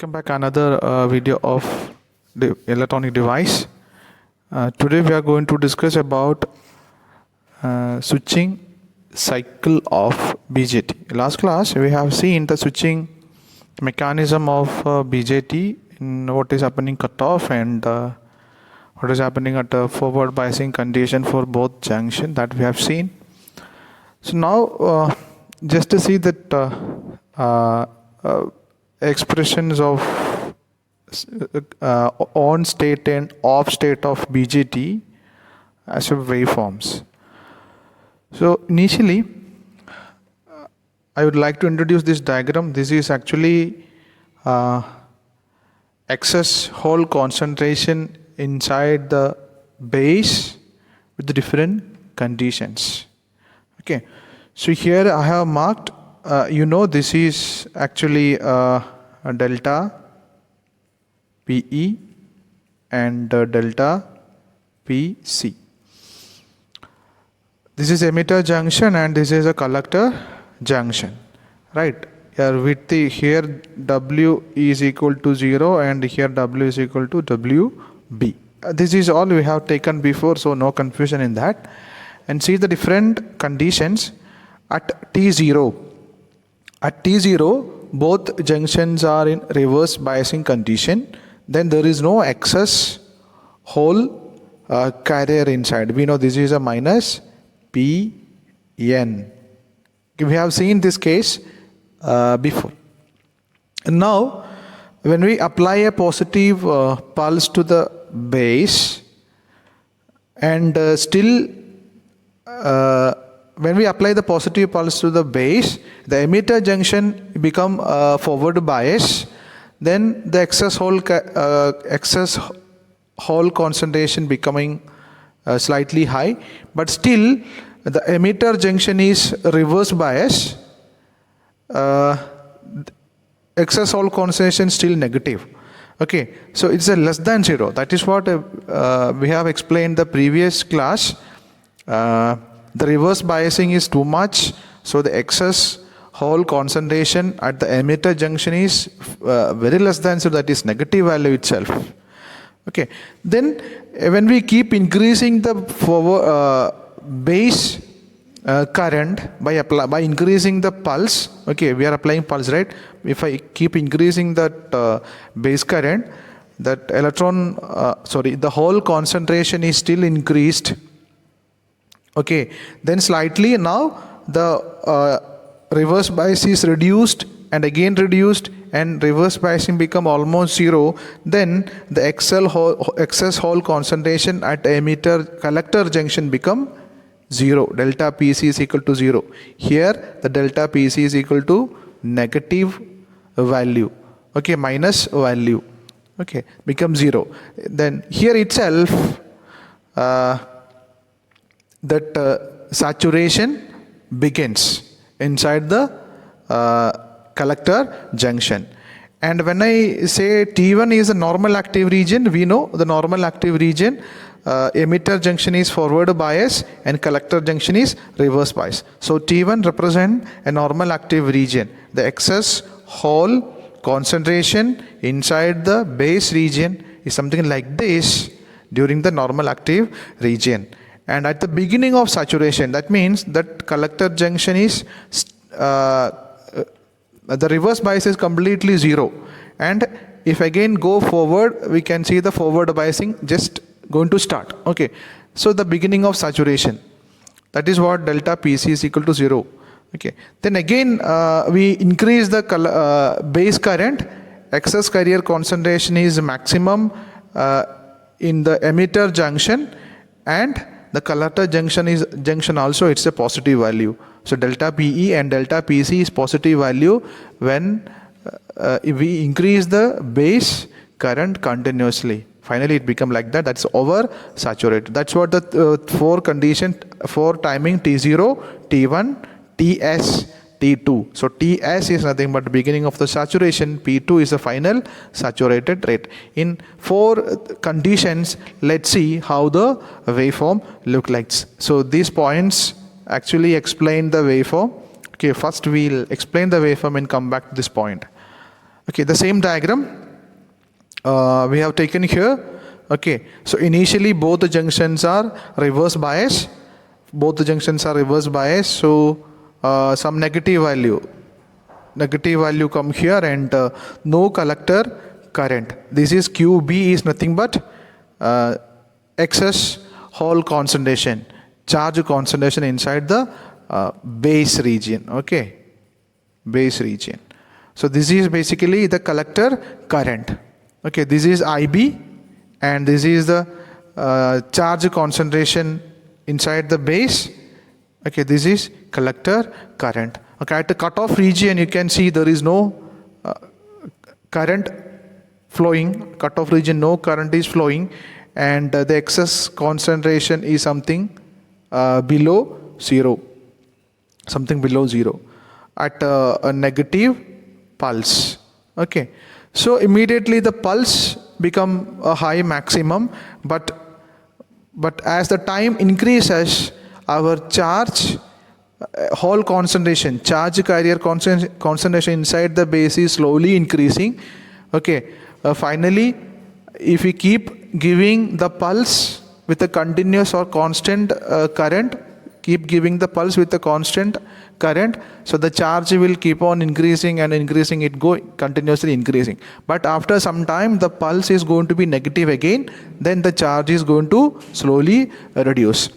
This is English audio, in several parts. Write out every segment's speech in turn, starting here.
Welcome back another video of the electronic device. Today we are going to discuss about switching cycle of BJT. Last class we have seen the switching mechanism of BJT in what is happening cutoff and what is happening at a forward biasing condition for both junction that we have seen. So now just to see that expressions of on state and off state of BJT as a waveforms. So initially I would like to introduce this diagram. This is actually excess hole concentration inside the base with the different conditions. Okay, so here I have marked this is actually a delta PE and delta PC. This is emitter junction and this is a collector junction, right? Here with the here W is equal to 0 and here W is equal to WB. This is all we have taken before, so no confusion in that. And see the different conditions at T0. At T0, both junctions are in reverse biasing condition. Then there is no excess hole carrier inside. We know this is a minus PN. We have seen this case before. And now, when we apply a positive pulse to the base, and still when we apply the positive pulse to the base, the emitter junction become forward bias. Then the excess hole concentration becoming slightly high, but still the emitter junction is reverse bias. Excess hole concentration still negative. Okay, so it's a less than 0. That is what we have explained the previous class. The reverse biasing is too much, so the excess hole concentration at the emitter junction is very less than 0, that is negative value itself. Okay, then when we keep increasing the forward base current by increasing the pulse, okay, we are applying pulse, right? If I keep increasing that base current, that the hole concentration is still increased. Okay, then slightly now the reverse bias is reduced and again reduced and reverse biasing become almost 0. Then the excess hole concentration at emitter collector junction become 0. Delta PC is equal to 0. Here the delta PC is equal to negative value. Okay, minus value. Okay, become 0. Then here itself that saturation begins inside the collector junction. And when I say T1 is a normal active region, we know the normal active region, emitter junction is forward bias and collector junction is reverse bias. So T1 represent a normal active region. The excess hole concentration inside the base region is something like this during the normal active region. And at the beginning of saturation, that means that collector junction is the reverse bias is completely 0. And if again go forward, we can see the forward biasing just going to start. Okay, so the beginning of saturation, that is what delta PC is equal to 0. Okay, then again we increase the base current, excess carrier concentration is maximum in the emitter junction, and the collector junction also it's a positive value. So delta PE and delta PC is positive value when if we increase the base current continuously. Finally it become like that, that's over saturated. That's what the four timing T0, T1, TS, T2. So TS is nothing but the beginning of the saturation, P2 is the final saturated rate. In 4 conditions, let's see how the waveform look like. So these points actually explain the waveform. Okay, first we'll explain the waveform and come back to this point. Okay, the same diagram we have taken here. Okay, so initially both the junctions are reverse bias. Both the junctions are reverse bias. So some negative value come here, and no collector current. This is QB is nothing but excess hole concentration, charge concentration inside the base region. Okay, base region. So this is basically the collector current. Okay, this is IB, and this is the charge concentration inside the base. Okay, this is collector current. Okay, at the cutoff region you can see there is no current flowing. Cutoff region, no current is flowing, and the excess concentration is something below zero. Something below zero at a negative pulse. Okay, so immediately the pulse become a high maximum, but as the time increases, our charge hole concentration, charge carrier concentration inside the base is slowly increasing. Okay, finally if we keep giving the pulse with a continuous or constant current, keep giving the pulse with a constant current, so the charge will keep on increasing and increasing, it go continuously increasing. But after some time the pulse is going to be negative again, then the charge is going to slowly reduce.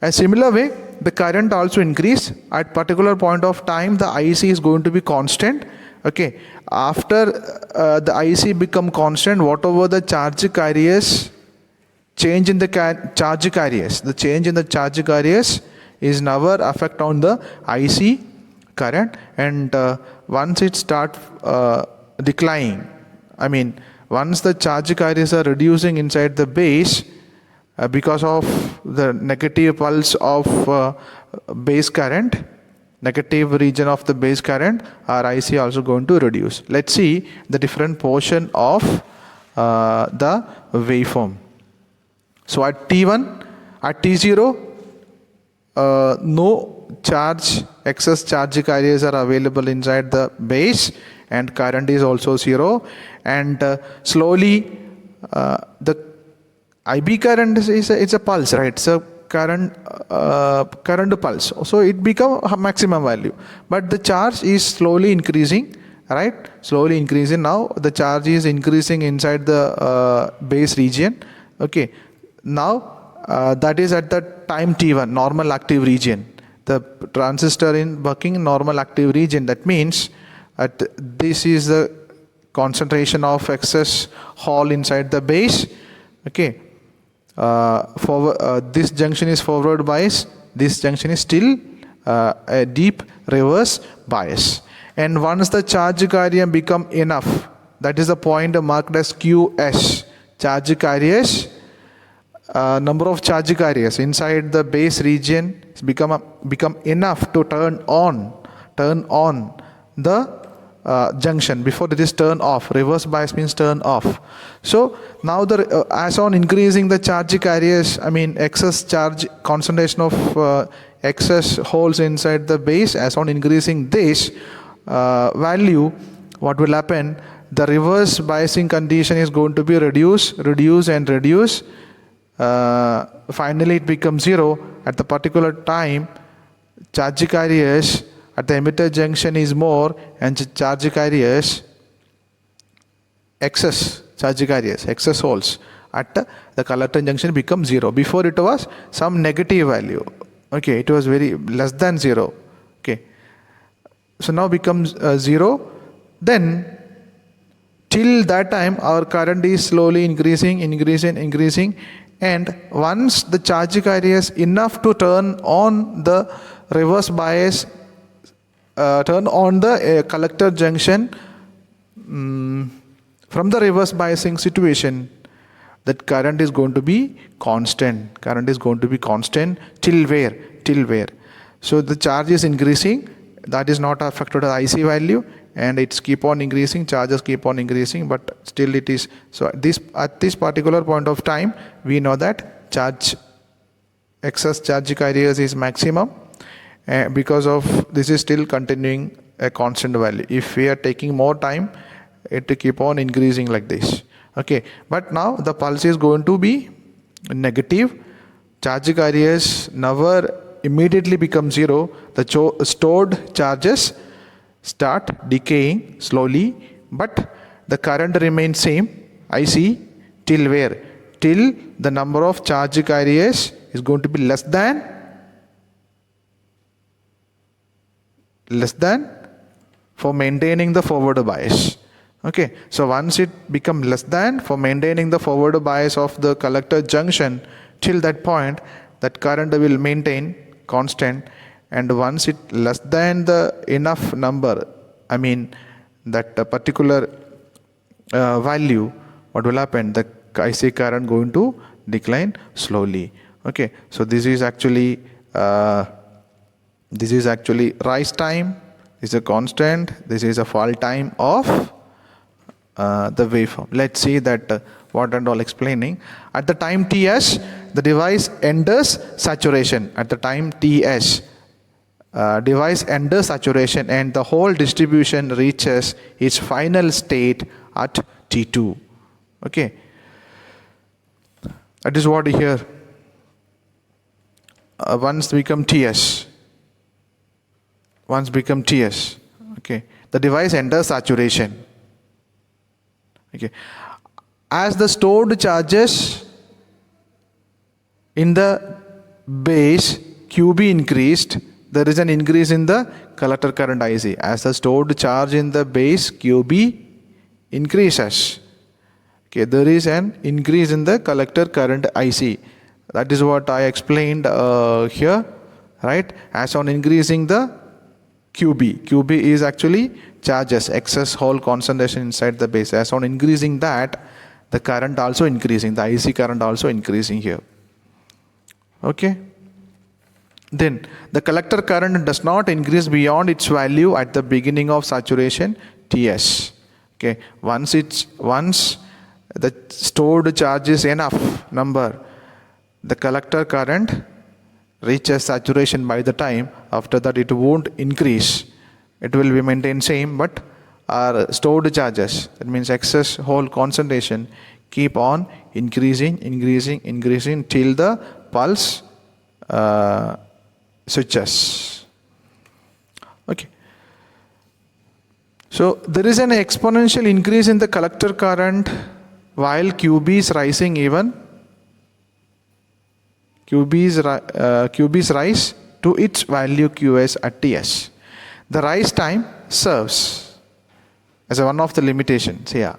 A similar way the current also increase. At particular point of time the IC is going to be constant. Okay, after the IC become constant, whatever the charge carriers change in the charge carriers, the change in the charge carriers is never affect on the IC current, and once it start declining, I mean once the charge carriers are reducing inside the base because of the negative pulse of base current, negative region of the base current, our IC also going to reduce. Let's see the different portion of the waveform. So at T1, at T0, no charge, excess charge carriers are available inside the base, and current is also zero, and slowly the IB current is a pulse, right? So current pulse, so it become a maximum value, but the charge is slowly increasing, right? Slowly increasing. Now the charge is increasing inside the base region. Okay, now that is at the time T1, normal active region. The transistor in working normal active region. That means this is the concentration of excess hole inside the base. Okay, this junction is forward bias. This junction is still a deep reverse bias. And once the charge carrier become enough, that is the point marked as QS. Charge carriers. Number of charge carriers inside the base region become enough to turn on the junction. Before it is turn off. Reverse bias means turn off. So now the as on increasing the charge carriers, I mean excess charge concentration of excess holes inside the base, as on increasing this value, what will happen? The reverse biasing condition is going to be reduce. Finally it becomes zero. At the particular time, charge carriers at the emitter junction is more, and charge carriers, excess holes at the collector junction become zero. Before it was some negative value. Okay, it was very less than zero. Okay, so now becomes zero. Then till that time our current is slowly increasing, and once the charge carriers enough to turn on the reverse bias, turn on the collector junction from the reverse biasing situation, that current is going to be constant. Till where? So the charge is increasing, that is not affected by IC value, and it's keep on increasing, charges keep on increasing, but still it is. So at this particular point of time, we know that excess charge carriers is maximum, because of this is still continuing a constant value. If we are taking more time, it to keep on increasing like this. Okay, but now the pulse is going to be negative. Charge carriers never immediately become zero. The stored charges start decaying slowly, but the current remains same, IC, till where? Till the number of charge carriers is going to be less than for maintaining the forward bias. Okay, so once it becomes less than for maintaining the forward bias of the collector junction, till that point that current will maintain constant, and once it less than the enough number, I mean that particular value, what will happen? The IC current going to decline slowly. Okay, so this is actually rise time. This is a constant. This is a fall time of the waveform. Let's see that what and all explaining. At the time Ts, the device enters saturation. At the time Ts, device enters saturation and the whole distribution reaches its final state at T2. Okay, that is what here. Once become Ts. Okay, the device enters saturation. Okay, as the stored charges in the base QB increased, there is an increase in the collector current IC. As the stored charge in the base QB increases, okay, there is an increase in the collector current IC. That is what I explained here, right? As on increasing the QB is actually charges, excess hole concentration inside the base. As on increasing that, the current also increasing, the IC current also increasing here. Okay. Then the collector current does not increase beyond its value at the beginning of saturation Ts. Okay. Once the stored charge is enough number, the collector current reaches saturation by the time. After that it won't increase. It will be maintained same, but our stored charges, that means excess hole concentration, keep on increasing till the pulse switches. Okay. So there is an exponential increase in the collector current while QB is rising even. QB's rise to its value QS at Ts. The rise time serves as one of the limitations here.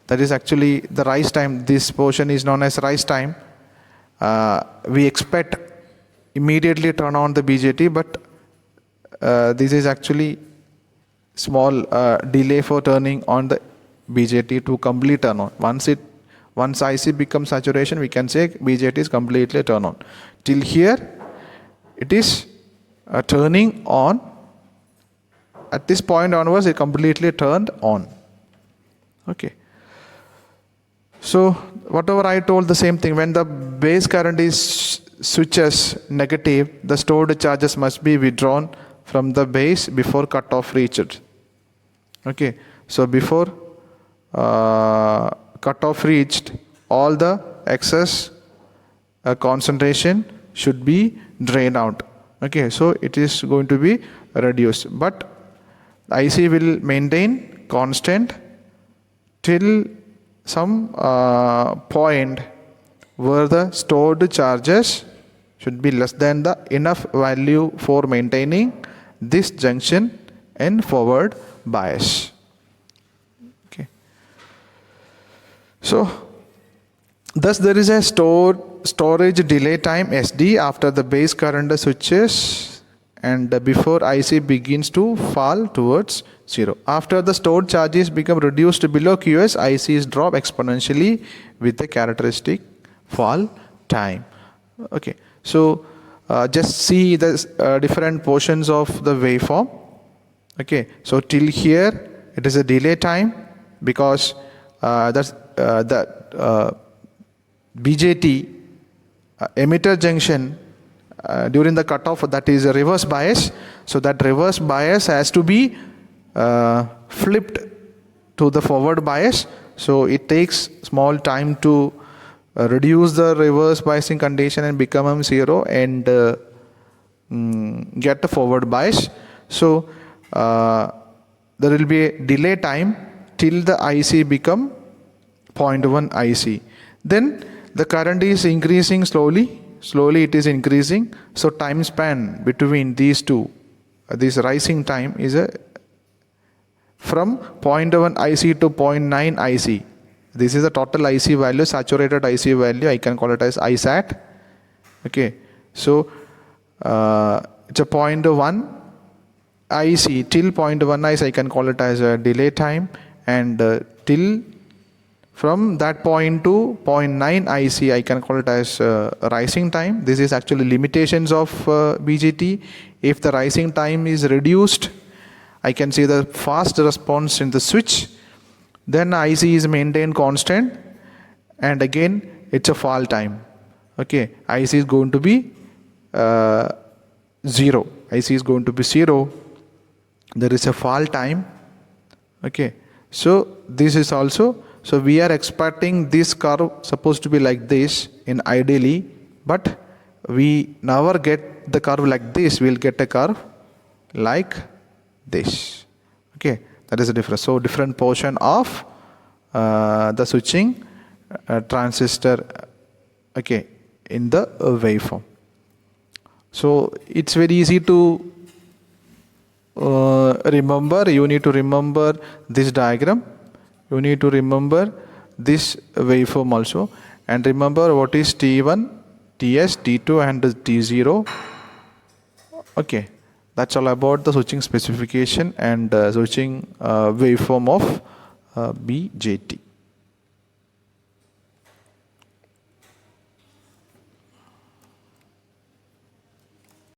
That is actually the rise time. This portion is known as rise time. We expect immediately turn on the BJT, but this is actually small delay for turning on the BJT to complete turn on. Once IC becomes saturation, we can say BJT is completely turned on. Till here, it is turning on. At this point onwards, it completely turned on. Okay. So whatever I told, the same thing. When the base current is switches negative, the stored charges must be withdrawn from the base before cutoff reached. Okay. So before cutoff reached, all the excess concentration should be drained out. Okay, so it is going to be reduced, but IC will maintain constant till some point where the stored charges should be less than the enough value for maintaining this junction and forward bias. So, thus there is a storage delay time SD after the base current switches and before IC begins to fall towards zero. After the stored charges become reduced below QS, ICs drop exponentially with the characteristic fall time. Okay, so just see the different portions of the waveform. Okay, so till here it is a delay time because the BJT emitter junction during the cutoff, that is a reverse bias. So that reverse bias has to be flipped to the forward bias. So it takes small time to reduce the reverse biasing condition and become 0 and get the forward bias. So there will be a delay time till the IC become 0.1 IC. Then the current is increasing slowly it is increasing. So time span between these two, this rising time is from 0.1 IC to 0.9 IC. This is the total IC value, saturated IC value. I can call it as ISAT. Okay, so it's a 0.1 IC till 0.1 IC. I can call it as a delay time, and till from that point to 0.9 IC, I can call it as rising time. This is actually limitations of BJT. If the rising time is reduced, I can see the fast response in the switch. Then IC is maintained constant, and again it's a fall time. Okay, IC is going to be 0. IC is going to be 0. There is a fall time. Okay, so this is also, so we are expecting this curve supposed to be like this in ideally, but we never get the curve like this. We'll get a curve like this. Okay, that is the difference. So different portion of the switching transistor, okay, in the waveform. So it's very easy to remember. You need to remember this diagram. You need to remember this waveform also, and remember what is T1, Ts, T2 and T0. Okay, that's all about the switching specification and switching waveform of BJT.